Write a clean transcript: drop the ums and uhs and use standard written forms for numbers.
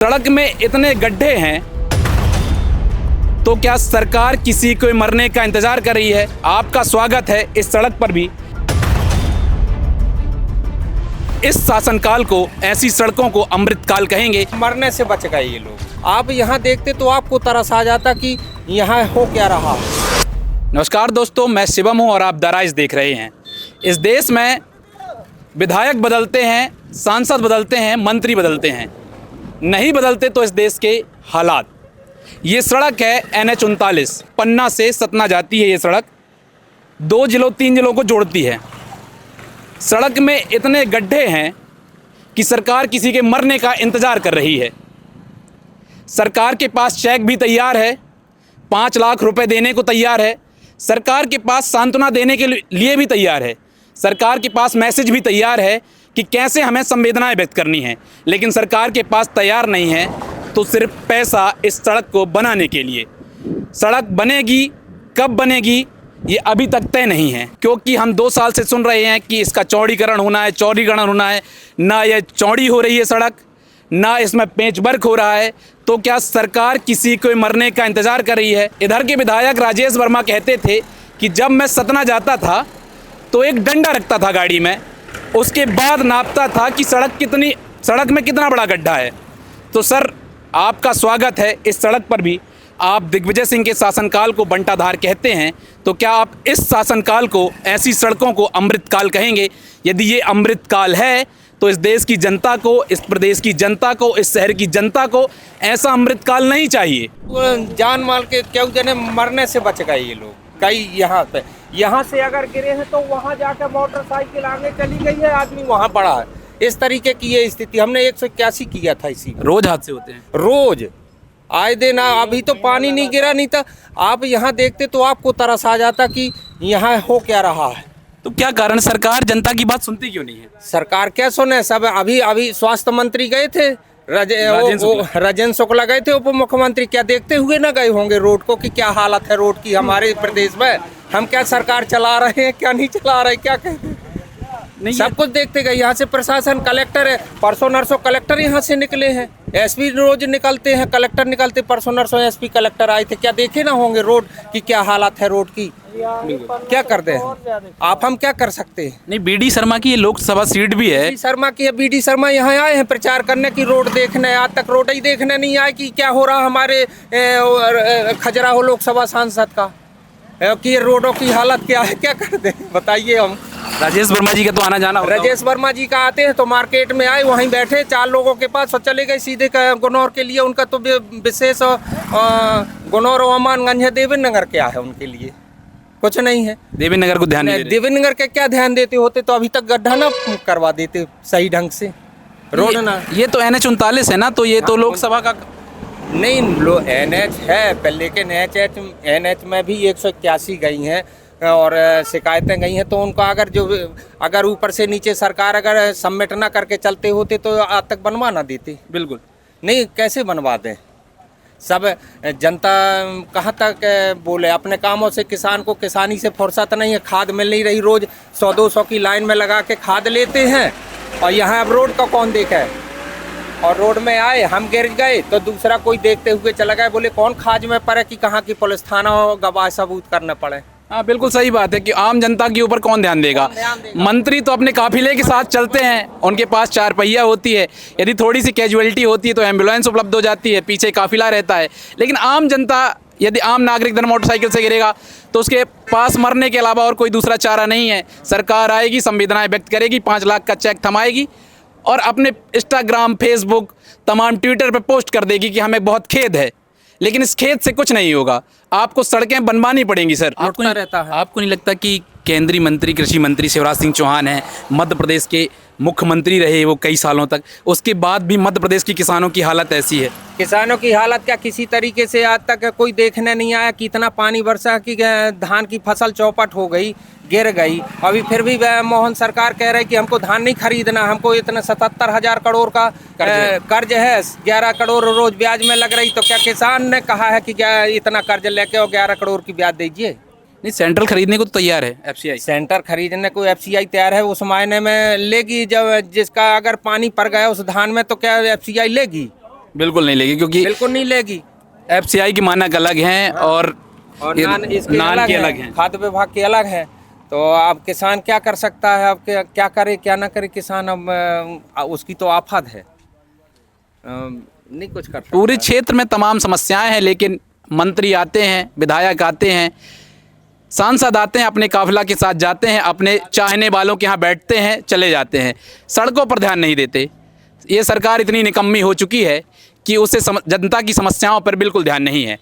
सड़क में इतने गड्ढे हैं तो क्या सरकार किसी को मरने का इंतजार कर रही है? आपका स्वागत है इस सड़क पर भी। इस शासनकाल को ऐसी सड़कों को अमृतकाल कहेंगे। मरने से बच गए ये लोग। आप यहाँ देखते तो आपको तरस आ जाता कि यहाँ हो क्या रहा। नमस्कार दोस्तों, मैं शिवम हूँ और आप द राइज देख रहे हैं। इस देश में विधायक बदलते हैं, सांसद बदलते हैं, मंत्री बदलते हैं, नहीं बदलते तो इस देश के हालात। ये सड़क है NH 39, पन्ना से सतना जाती है। ये सड़क 2 जिलों 3 जिलों को जोड़ती है। सड़क में इतने गड्ढे हैं कि सरकार किसी के मरने का इंतज़ार कर रही है। सरकार के पास चेक भी तैयार है, 5 लाख रुपए देने को तैयार है। सरकार के पास सांत्वना देने के लिए भी तैयार है। सरकार के पास मैसेज भी तैयार है कि कैसे हमें संवेदनाएं व्यक्त करनी है, लेकिन सरकार के पास तैयार नहीं है तो सिर्फ पैसा इस सड़क को बनाने के लिए। सड़क बनेगी, कब बनेगी ये अभी तक तय नहीं है, क्योंकि हम 2 साल से सुन रहे हैं कि इसका चौड़ीकरण होना है, चौड़ीकरण होना है। ना ये चौड़ी हो रही है सड़क, ना इसमें पेचवर्क हो रहा है। तो क्या सरकार किसी को मरने का इंतज़ार कर रही है? इधर के विधायक राजेश वर्मा कहते थे कि जब मैं सतना जाता था तो एक डंडा रखता था गाड़ी में, उसके बाद नापता था कि सड़क में कितना बड़ा गड्ढा है। तो सर, आपका स्वागत है इस सड़क पर भी। आप दिग्विजय सिंह के शासनकाल को बंटाधार कहते हैं, तो क्या आप इस शासनकाल को, ऐसी सड़कों को अमृतकाल कहेंगे? यदि ये अमृतकाल है तो इस देश की जनता को, इस प्रदेश की जनता को, इस शहर की जनता को ऐसा अमृतकाल नहीं चाहिए। जान माल के क्यों जने मरने से बच गए ये लोग। कई यहाँ से अगर गिरे हैं तो वहाँ जाकर मोटरसाइकिल आगे चली गई है, आदमी वहाँ पड़ा है। इस तरीके की ये स्थिति। हमने 181 किया था इसी में। रोज हादसे होते हैं, रोज आए दिन। अभी तो पानी नहीं गिरा, नहीं था। आप यहाँ देखते तो आपको तरस आ जाता कि यहाँ हो क्या रहा है। तो क्या कारण, सरकार जनता की बात सुनती क्यों नहीं है? सरकार क्या सुने। सब अभी स्वास्थ्य मंत्री गए थे, राजेंद्र शुक्ला गए थे, उप मुख्यमंत्री। क्या देखते हुए ना गए होंगे रोड को कि क्या हालत है रोड की हमारे प्रदेश में? हम क्या सरकार चला रहे हैं, क्या नहीं चला रहे, क्या कहते हैं? नहीं, सब कुछ देखते गए। यहाँ से प्रशासन, कलेक्टर है, परसों नरसों कलेक्टर यहाँ से निकले हैं, SP रोज निकलते हैं, कलेक्टर निकलते। परसों नरसों SP कलेक्टर आए थे। क्या देखे ना होंगे रोड की क्या हालत है रोड की? क्या कर दे आप, हम क्या कर सकते हैं? नहीं, BD शर्मा की ये लोकसभा सीट भी है। BD शर्मा यहाँ आए हैं प्रचार करने की, रोड देखने। आज तक रोड ही देखने नहीं आए कि क्या हो रहा हमारे खजुराहो लोकसभा सांसद का, कि रोडों की हालत क्या है। क्या कर दे बताइए हम। राजेश वर्मा जी का तो आना जाना होता। राजेश वर्मा जी का आते हैं तो मार्केट में आए, वहीं बैठे 4 लोगों के पास और चले गए सीधे गुनौर के लिए। उनका तो विशेष गुनौर और अमानगंज है, देवेंद्र नगर क्या है उनके लिए? कुछ नहीं है। देवेंद्र नगर को ध्यान नहीं, देवेंद्र नगर के क्या ध्यान देते होते तो अभी तक गड्ढा ना करवा देते सही ढंग से रोड ना। ये तो NH 39 है ना, तो ये तो लोकसभा का नहीं, NH है, लेकिन NH में भी 181 गई हैं और शिकायतें गई हैं। तो उनका अगर ऊपर से नीचे सरकार अगर सबमिट ना करके चलते होते तो आज तक बनवा ना देती। बिल्कुल नहीं, कैसे बनवा दें? सब जनता कहाँ तक बोले अपने कामों से। किसान को किसानी से फुर्सत नहीं है, खाद मिल नहीं रही। रोज 100-200 की लाइन में लगा के खाद लेते हैं और यहाँ अब रोड का कौन देखा है? और रोड में आए, हम गिर गए तो दूसरा कोई देखते हुए चला गया। बोले कौन खाज में पड़े कि कहाँ की पुलिस थाना हो, गवाह सबूत करने पड़े। हाँ, बिल्कुल सही बात है कि आम जनता के ऊपर कौन ध्यान देगा? मंत्री तो अपने काफिले के साथ चलते हैं, उनके पास 4 पहिया होती है। यदि थोड़ी सी कैजुअलिटी होती है तो एम्बुलेंस उपलब्ध हो जाती है, पीछे काफिला रहता है। लेकिन आम जनता, यदि आम नागरिक धन मोटरसाइकिल से गिरेगा तो उसके पास मरने के अलावा और कोई दूसरा चारा नहीं है। सरकार आएगी, संवेदनाएं व्यक्त करेगी, 5 लाख का चेक थमाएगी और अपने इंस्टाग्राम, फेसबुक, तमाम ट्विटर पर पोस्ट कर देगी कि हमें बहुत खेद है। लेकिन इस खेद से कुछ नहीं होगा, आपको सड़कें बनवानी पड़ेंगी। सर, आपको नहीं लगता कि केंद्रीय मंत्री, कृषि मंत्री शिवराज सिंह चौहान हैं, मध्य प्रदेश के मुख्यमंत्री रहे वो कई सालों तक, उसके बाद भी मध्य प्रदेश की किसानों की हालत ऐसी है? किसानों की हालत क्या किसी तरीके से आज तक कोई देखने नहीं आया कि इतना पानी बरसा कि धान की फसल चौपट हो गई, गिर गई। अभी फिर भी मोहन सरकार कह रही कि हमको धान नहीं खरीदना, हमको इतना 77,000 करोड़ का कर्ज है, 11 करोड़ रोज ब्याज में लग रही। तो क्या किसान ने कहा है कि इतना कर्ज लेके और 11 करोड़ की ब्याज दीजिए? नहीं, सेंट्रल खरीदने को तो तैयार है FCI। सेंटर खरीदने को FCI तैयार है, उस मायने में लेगी जब जिसका अगर पानी पड़ गया उस धान में तो क्या FCI लेगी? बिल्कुल नहीं लेगी, क्योंकि बिल्कुल नहीं लेगी। एफसीआई की मानक अलग हैं और ये नान इसके नान के अलग अलग हैं। हैं, खाद्य विभाग के अलग हैं। तो अब किसान क्या कर सकता है, अब क्या करे क्या ना करे किसान, अब उसकी तो आफत है, नहीं कुछ कर सकता। पूरे क्षेत्र में तमाम समस्याएं हैं, लेकिन मंत्री आते हैं, विधायक आते हैं, सांसद आते हैं, अपने काफिला के साथ जाते हैं, अपने चाहने वालों के यहाँ बैठते हैं, चले जाते हैं, सड़कों पर ध्यान नहीं देते। ये सरकार इतनी निकम्मी हो चुकी है कि उसे जनता की समस्याओं पर बिल्कुल ध्यान नहीं है।